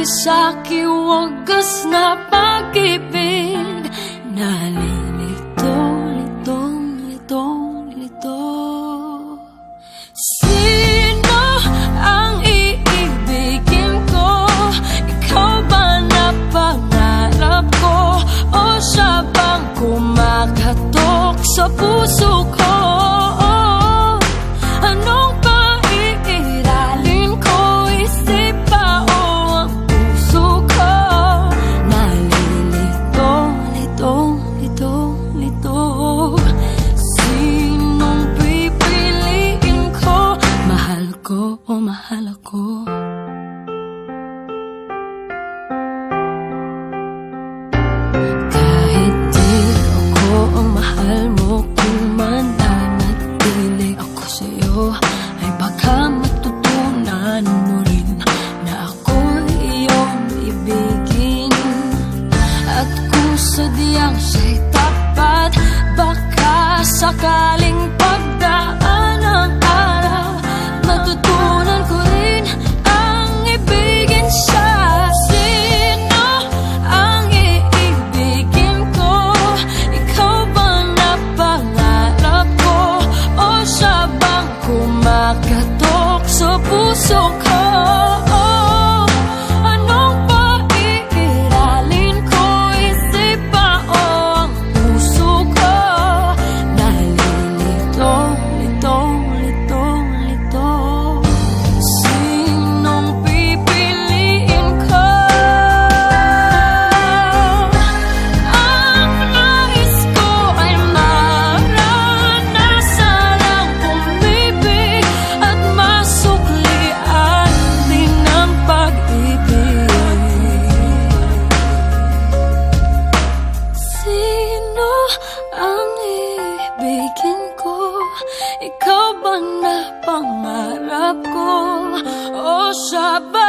sa'ki wagas na pag-ibig. Nalilito, litong, litong, lito. Sino ang iibigin ko? Ikaw ba na pangarap ko? O siya bang kumakatok sa puso ko? Anong paiiralin ko? Isip ba o ang puso ko? Nalilito, litong, litong, lito. Sinong pipiliin ko? Mahal ko o mahal ako? Kahit di ako ang mahal mo, kung mananatili ako sa'yo, ay baka matutunan mo rin na ako iyong ibigin. At kung sadyang siya'y tapat, baka sakaling pagdaan ang araw, matutunan ko rin ang ibigin siya. Sino ang iibigin ko? Ikaw bang napangarap ko? O siya bang kumakatok sa puso ko? Anong paiiralin ko? Isip ba o ang puso ko? Nalilito, litong, litong, lito. Sinong pipiliin ko? Ang nais ko ay maranasan ang umibig at masuklian din ang pag-ibig. Sino ang ibigin ko? Ikaw ba na pangarap ko? O siya ba?